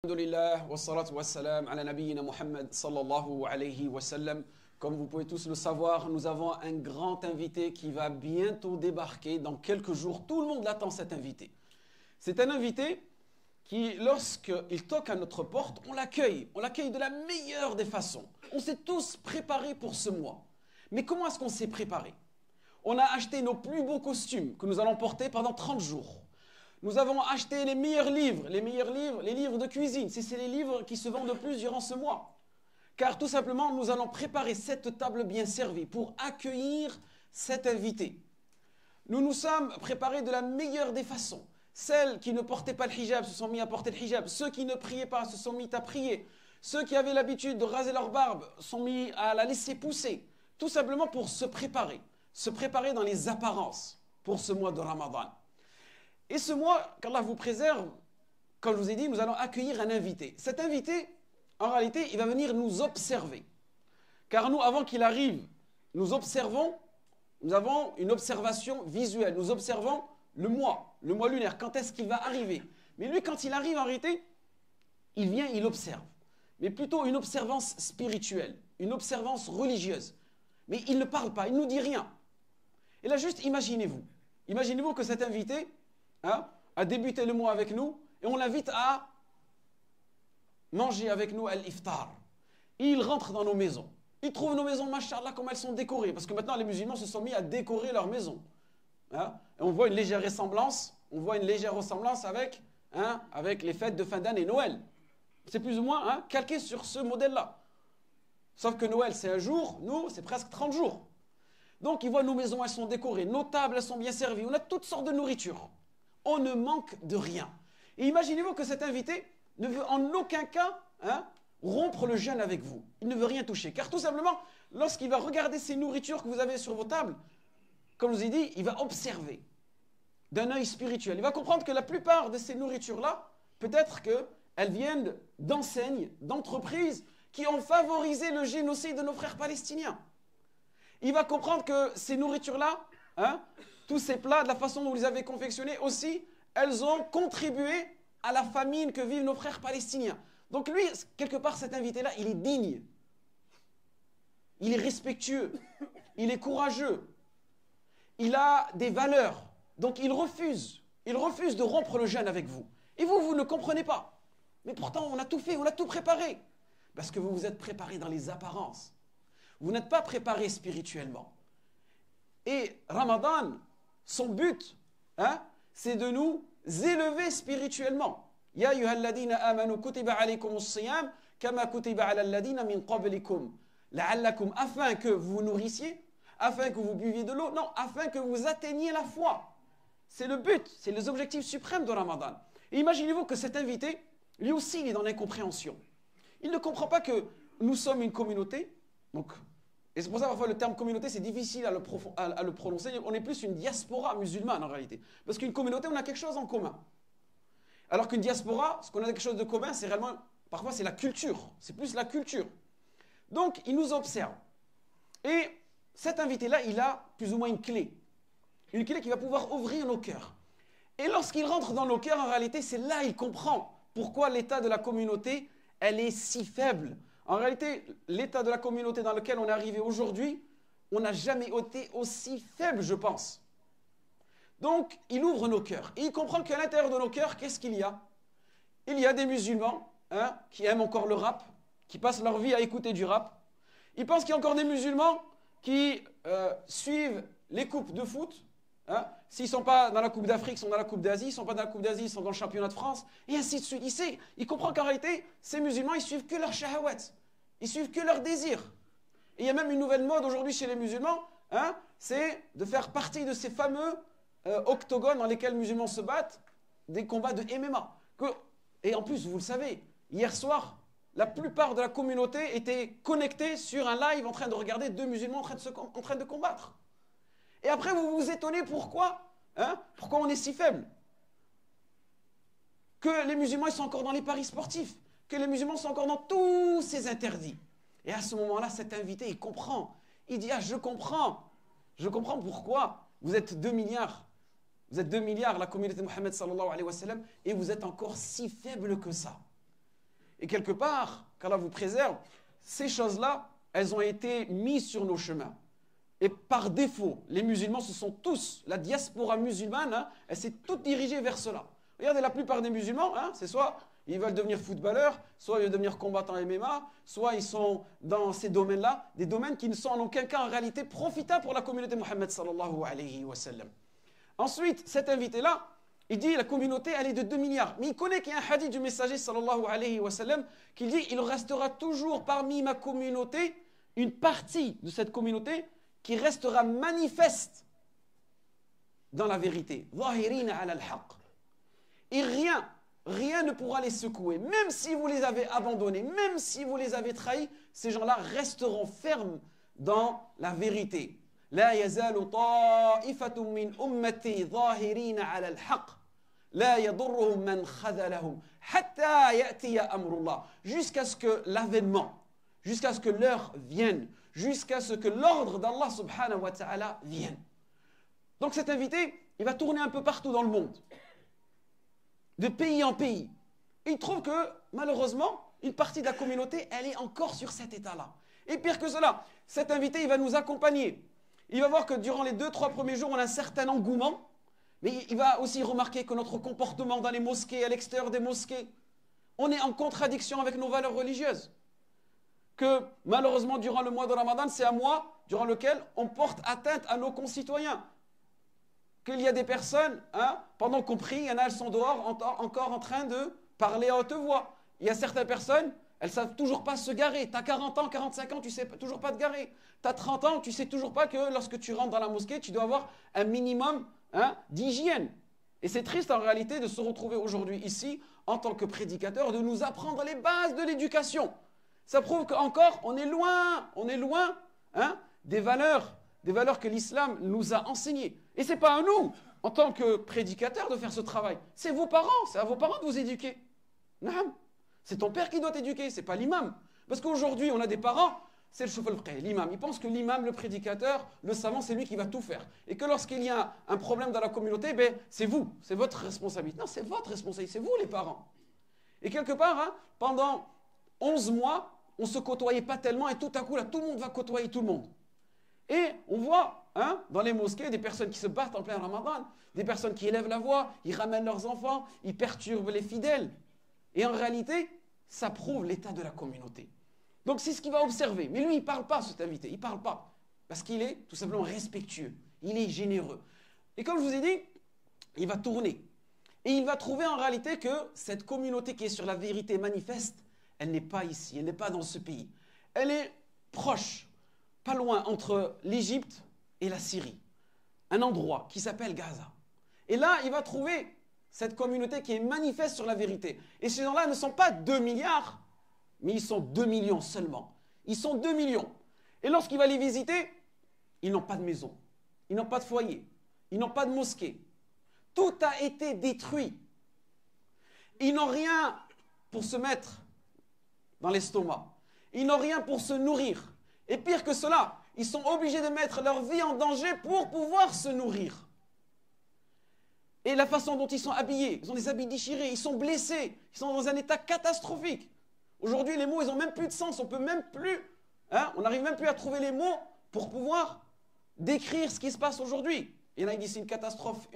Alhamdulillah, wassalatu wassalam ala nabiyyina Muhammad sallallahu alayhi wa sallam. Comme vous pouvez tous le savoir, nous avons un grand invité qui va bientôt débarquer dans quelques jours. Tout le monde l'attend, cet invité. C'est un invité qui, lorsqu'il toque à notre porte, on l'accueille. On l'accueille de la meilleure des façons. On s'est tous préparés pour ce mois. Mais comment est-ce qu'on s'est préparé? On a acheté nos plus beaux costumes que nous allons porter pendant 30 jours. Nous avons acheté les meilleurs livres, les livres de cuisine. C'est les livres qui se vendent le plus durant ce mois. Car tout simplement, nous allons préparer cette table bien servie pour accueillir cet invité. Nous nous sommes préparés de la meilleure des façons. Celles qui ne portaient pas le hijab se sont mis à porter le hijab. Ceux qui ne priaient pas se sont mis à prier. Ceux qui avaient l'habitude de raser leur barbe sont mis à la laisser pousser. Tout simplement pour se préparer. Se préparer dans les apparences pour ce mois de Ramadan. Et ce mois, qu'Allah vous préserve, comme je vous ai dit, nous allons accueillir un invité. Cet invité, en réalité, il va venir nous observer. Car nous, avant qu'il arrive, nous observons, nous avons une observation visuelle. Nous observons le mois lunaire, quand est-ce qu'il va arriver. Mais lui, quand il arrive, en réalité, il vient, il observe. Mais plutôt une observance spirituelle, une observance religieuse. Mais il ne parle pas, il ne nous dit rien. Et là, juste imaginez-vous. Imaginez-vous que cet invité a débuté le mois avec nous et on l'invite à manger avec nous à l'iftar. Il rentre dans nos maisons. Il trouve nos maisons, machallah, comme elles sont décorées. Parce que maintenant, les musulmans se sont mis à décorer leurs maisons. Et on voit une légère ressemblance. Avec les fêtes de fin d'année, Noël. C'est plus ou moins calqué sur ce modèle-là. Sauf que Noël, c'est un jour. Nous, c'est presque 30 jours. Donc, ils voient nos maisons, elles sont décorées. Nos tables, elles sont bien servies. On a toutes sortes de nourriture. On ne manque de rien. Et imaginez-vous que cet invité ne veut en aucun cas rompre le jeûne avec vous. Il ne veut rien toucher. Car tout simplement, lorsqu'il va regarder ces nourritures que vous avez sur vos tables, comme je vous ai dit, il va observer d'un œil spirituel. Il va comprendre que la plupart de ces nourritures-là, peut-être qu'elles viennent d'enseignes, d'entreprises qui ont favorisé le génocide de nos frères palestiniens. Il va comprendre que ces nourritures-là, tous ces plats, de la façon dont vous les avez confectionnés aussi, elles ont contribué à la famine que vivent nos frères palestiniens. Donc lui, quelque part, cet invité-là, il est digne. Il est respectueux. Il est courageux. Il a des valeurs. Donc il refuse. Il refuse de rompre le jeûne avec vous. Et vous, vous ne comprenez pas. Mais pourtant, on a tout fait, on a tout préparé. Parce que vous vous êtes préparé dans les apparences. Vous n'êtes pas préparé spirituellement. Et Ramadan, son but, c'est de nous élever spirituellement. Ya ayyuhalladhina amanu kutiba alaykumus siyam kama kutiba ala alladhina min qablikum la'allakum, afin que vous vous nourrissiez, afin que vous buviez de l'eau, non, afin que vous atteigniez la foi. C'est le but, c'est les objectifs suprêmes de Ramadan. Et imaginez-vous que cet invité, lui aussi, il est dans l'incompréhension. Il ne comprend pas que nous sommes une communauté, donc. Et c'est pour ça parfois le terme communauté, c'est difficile à le prononcer. On est plus une diaspora musulmane en réalité. Parce qu'une communauté, on a quelque chose en commun. Alors qu'une diaspora, ce qu'on a quelque chose de commun, c'est réellement, parfois c'est la culture. C'est plus la culture. Donc, il nous observe. Et cet invité-là, il a plus ou moins une clé. Une clé qui va pouvoir ouvrir nos cœurs. Et lorsqu'il rentre dans nos cœurs, en réalité, c'est là qu'il comprend pourquoi l'état de la communauté, elle est si faible. En réalité, l'état de la communauté dans lequel on est arrivé aujourd'hui, on n'a jamais été aussi faible, je pense. Donc, il ouvre nos cœurs. Et il comprend qu'à l'intérieur de nos cœurs, qu'est-ce qu'il y a? Il y a des musulmans qui aiment encore le rap, qui passent leur vie à écouter du rap. Il pense qu'il y a encore des musulmans qui suivent les coupes de foot. S'ils ne sont pas dans la Coupe d'Afrique, ils sont dans la Coupe d'Asie. S'ils ne sont pas dans la Coupe d'Asie, ils sont dans le championnat de France. Et ainsi de suite. Il comprend qu'en réalité, ces musulmans, ils suivent que leur shahawat. Ils suivent que leurs désirs. Et il y a même une nouvelle mode aujourd'hui chez les musulmans, c'est de faire partie de ces fameux octogones dans lesquels les musulmans se battent, des combats de MMA. Et en plus, vous le savez, hier soir, la plupart de la communauté était connectée sur un live en train de regarder deux musulmans en train de combattre. Et après, vous vous étonnez pourquoi pourquoi on est si faible. Que les musulmans ils sont encore dans les paris sportifs. Que les musulmans sont encore dans tous ces interdits. Et à ce moment-là, cet invité, il comprend. Il dit, je comprends. Je comprends pourquoi vous êtes 2 milliards. Vous êtes 2 milliards, la communauté de Mohammed sallallahu alayhi wa sallam, et vous êtes encore si faible que ça. Et quelque part, qu'Allah vous préserve, ces choses-là, elles ont été mises sur nos chemins. Et par défaut, les musulmans, ce sont tous, la diaspora musulmane, hein, elle s'est toute dirigée vers cela. Regardez, la plupart des musulmans, hein, c'est soit ils veulent devenir footballeurs, soit ils veulent devenir combattants MMA, soit ils sont dans ces domaines-là, des domaines qui ne sont en aucun cas en réalité profitables pour la communauté Mohammed sallallahu alayhi wa sallam. Ensuite, cet invité-là, il dit la communauté, elle est de 2 milliards. Mais il connaît qu'il y a un hadith du messager sallallahu alayhi wa sallam qui dit il restera toujours parmi ma communauté une partie de cette communauté qui restera manifeste dans la vérité. Zahirina ala al-haq. Et rien ne pourra les secouer. Même si vous les avez abandonnés, même si vous les avez trahis, ces gens-là resteront fermes dans la vérité. لا يزال طائفة من أمتي ظاهرين على الحق لا يضرهم من خذلهم حتى يأتي أمر الله. Jusqu'à ce que l'avènement, jusqu'à ce que l'heure vienne, jusqu'à ce que l'ordre d'Allah subhanahu wa ta'ala vienne. Donc cet invité, il va tourner un peu partout dans le monde, de pays en pays. Et il trouve que, malheureusement, une partie de la communauté, elle est encore sur cet état-là. Et pire que cela, cet invité, il va nous accompagner. Il va voir que durant les 2-3 premiers jours, on a un certain engouement. Mais il va aussi remarquer que notre comportement dans les mosquées, à l'extérieur des mosquées, on est en contradiction avec nos valeurs religieuses. Que malheureusement, durant le mois de Ramadan, c'est un mois durant lequel on porte atteinte à nos concitoyens. Qu'il y a des personnes, hein, pendant qu'on prie, il y en a, elles sont dehors encore en train de parler à haute voix. Il y a certaines personnes, elles ne savent toujours pas se garer. Tu as 40 ans, 45 ans, tu ne sais toujours pas te garer. Tu as 30 ans, tu ne sais toujours pas que lorsque tu rentres dans la mosquée, tu dois avoir un minimum, hein, d'hygiène. Et c'est triste en réalité de se retrouver aujourd'hui ici, en tant que prédicateur, de nous apprendre les bases de l'éducation. Ça prouve qu'encore, on est loin, hein, des valeurs que l'islam nous a enseignées. Et ce n'est pas à nous, en tant que prédicateurs, de faire ce travail. C'est vos parents, c'est à vos parents de vous éduquer. C'est ton père qui doit t'éduquer, ce n'est pas l'imam. Parce qu'aujourd'hui, on a des parents, c'est le chauffeur, l'imam. Ils pensent que l'imam, le prédicateur, le savant, c'est lui qui va tout faire. Et que lorsqu'il y a un problème dans la communauté, ben, c'est vous, c'est votre responsabilité. Non, c'est votre responsabilité, c'est vous les parents. Et quelque part, hein, pendant 11 mois, on ne se côtoyait pas tellement et tout à coup, là, tout le monde va côtoyer tout le monde. Et on voit, hein, dans les mosquées, des personnes qui se battent en plein Ramadan, des personnes qui élèvent la voix, ils ramènent leurs enfants, ils perturbent les fidèles. Et en réalité, ça prouve l'état de la communauté. Donc c'est ce qu'il va observer. Mais lui, il ne parle pas, cet invité, il ne parle pas. Parce qu'il est tout simplement respectueux, il est généreux. Et comme je vous ai dit, il va tourner. Et il va trouver en réalité que cette communauté qui est sur la vérité manifeste, elle n'est pas ici, elle n'est pas dans ce pays. Elle est proche, pas loin, entre l'Égypte et la Syrie. Un endroit qui s'appelle Gaza. Et là, il va trouver cette communauté qui est manifeste sur la vérité. Et ces gens-là ne sont pas 2 milliards, mais ils sont 2 millions seulement. Ils sont 2 millions. Et lorsqu'il va les visiter, ils n'ont pas de maison, ils n'ont pas de foyer, ils n'ont pas de mosquée. Tout a été détruit. Ils n'ont rien pour se mettre dans l'estomac. Ils n'ont rien pour se nourrir. Et pire que cela, ils sont obligés de mettre leur vie en danger pour pouvoir se nourrir. Et la façon dont ils sont habillés, ils ont des habits déchirés, ils sont blessés, ils sont dans un état catastrophique. Aujourd'hui, les mots, ils n'ont même plus de sens, on peut même plus, hein, on n'arrive même plus à trouver les mots pour pouvoir décrire ce qui se passe aujourd'hui. Il y en a qui disent c'est une catastrophe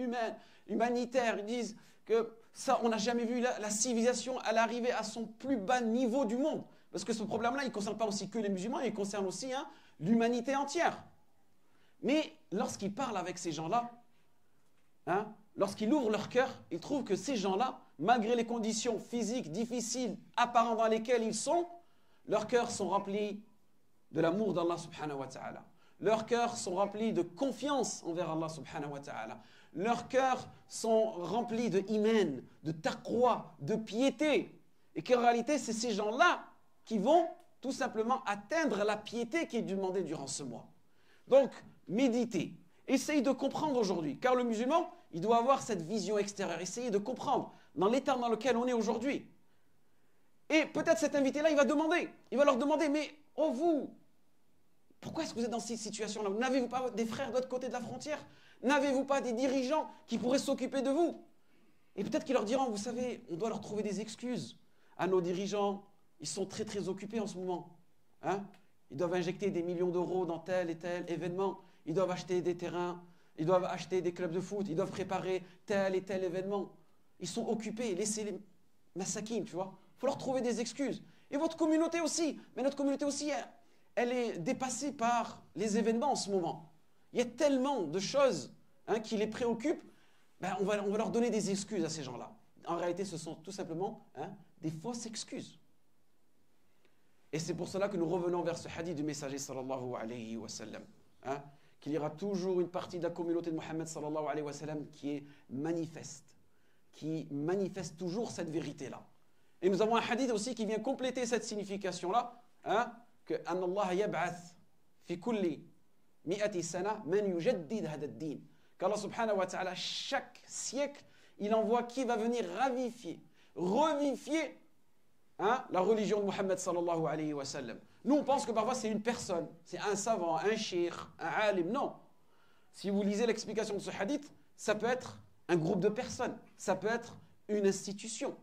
humanitaire, ils disent que ça, on n'a jamais vu la civilisation à l'arrivée à son plus bas niveau du monde. Parce que ce problème-là, il ne concerne pas aussi que les musulmans, il concerne aussi, hein, l'humanité entière. Mais lorsqu'il parle avec ces gens-là, hein, lorsqu'il ouvre leur cœur, il trouve que ces gens-là, malgré les conditions physiques difficiles, apparentes dans lesquelles ils sont, leurs cœurs sont remplis de l'amour d'Allah subhanahu wa ta'ala. Leurs cœurs sont remplis de confiance envers Allah subhanahu wa ta'ala. Leurs cœurs sont remplis de iman, de taqwa, de piété. Et qu'en réalité, c'est ces gens-là qui vont tout simplement atteindre la piété qui est demandée durant ce mois. Donc, méditez. Essayez de comprendre aujourd'hui. Car le musulman, il doit avoir cette vision extérieure. Essayez de comprendre dans l'état dans lequel on est aujourd'hui. Et peut-être cet invité-là, il va demander. Il va leur demander, mais oh vous, pourquoi est-ce que vous êtes dans cette situation-là? N'avez-vous pas des frères de l'autre côté de la frontière? N'avez-vous pas des dirigeants qui pourraient s'occuper de vous? Et peut-être qu'ils leur diront, vous savez, on doit leur trouver des excuses à nos dirigeants, ils sont très très occupés en ce moment. Hein? Ils doivent injecter des millions d'euros dans tel et tel événement. Ils doivent acheter des terrains, ils doivent acheter des clubs de foot, ils doivent préparer tel et tel événement. Ils sont occupés, laissez les massakines, tu vois. Il faut leur trouver des excuses. Et votre communauté aussi. Mais notre communauté aussi, elle est dépassée par les événements en ce moment. Il y a tellement de choses qui les préoccupent. Ben, on va leur donner des excuses à ces gens-là. En réalité, ce sont tout simplement des fausses excuses. Et c'est pour cela que nous revenons vers ce hadith du messager sallallahu alayhi wa sallam. Qu'il y aura toujours une partie de la communauté de Mohammed sallallahu alayhi wa sallam qui est manifeste. Qui manifeste toujours cette vérité-là. Et nous avons un hadith aussi qui vient compléter cette signification-là. Que Allah yab'ath fi kulli mi'ati sana man yujaddid hada ad-din. Qu'Allah subhanahu wa ta'ala, chaque siècle, il envoie qui va venir revivifier la religion de Mohammed sallallahu alayhi wa sallam. Nous, on pense que parfois c'est une personne, c'est un savant, un cheikh, un alim. Non. Si vous lisez l'explication de ce hadith, ça peut être un groupe de personnes, ça peut être une institution.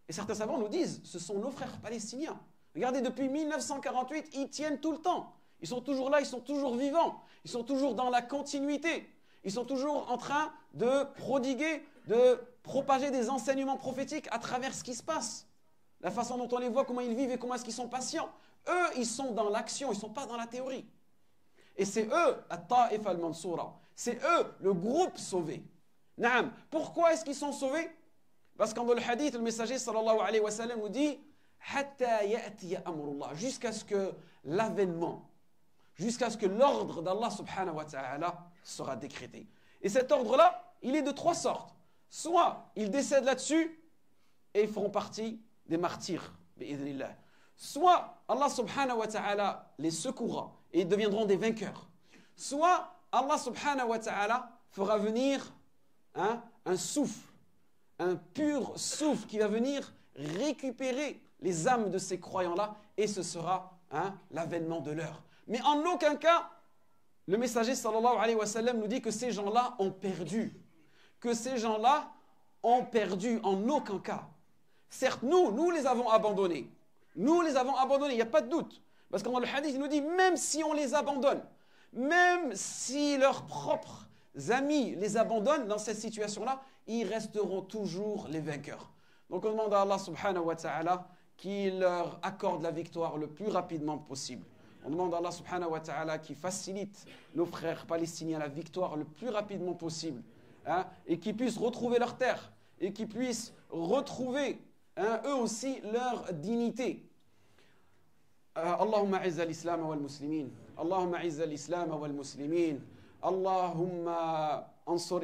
Et certains savants nous disent, ce sont nos frères palestiniens. Regardez, depuis 1948, ils tiennent tout le temps. Ils sont toujours là, ils sont toujours vivants. Ils sont toujours dans la continuité. Ils sont toujours en train de prodiguer, de propager des enseignements prophétiques à travers ce qui se passe. La façon dont on les voit, comment ils vivent et comment est-ce qu'ils sont patients. Eux, ils sont dans l'action, ils ne sont pas dans la théorie. Et c'est eux, At-Ta'if al-Mansoura. C'est eux, le groupe sauvé. Naam. Pourquoi est-ce qu'ils sont sauvés? Parce que dans le hadith, le messager sallallahu alayhi wa sallam nous dit Hatta ya'tiya amrullah, jusqu'à ce que l'avènement, jusqu'à ce que l'ordre d'Allah subhanahu wa ta'ala sera décrété. Et cet ordre-là, il est de trois sortes. Soit ils décèdent là-dessus et ils feront partie des martyrs, bi'idhnillah. Soit Allah subhanahu wa ta'ala les secourra et ils deviendront des vainqueurs. Soit Allah subhanahu wa ta'ala fera venir un souffle, un pur souffle qui va venir récupérer les âmes de ces croyants-là et ce sera l'avènement de l'heure. Mais en aucun cas, le messager sallallahu alayhi wa sallam nous dit que ces gens-là ont perdu. Que ces gens-là ont perdu en aucun cas. Certes, nous les avons abandonnés. Nous les avons abandonnés, il n'y a pas de doute. Parce que dans le hadith, il nous dit, même si on les abandonne, même si leurs propres amis les abandonnent dans cette situation-là, ils resteront toujours les vainqueurs. Donc on demande à Allah subhanahu wa ta'ala qu'il leur accorde la victoire le plus rapidement possible. On demande à Allah subhanahu wa ta'ala qui facilite nos frères palestiniens la victoire le plus rapidement possible. Et qu'ils puissent retrouver leur terre. Et qu'ils puissent retrouver eux aussi leur dignité. اللهم أعز الإسلام والمسلمين اللهم أعز الإسلام والمسلمين اللهم انصر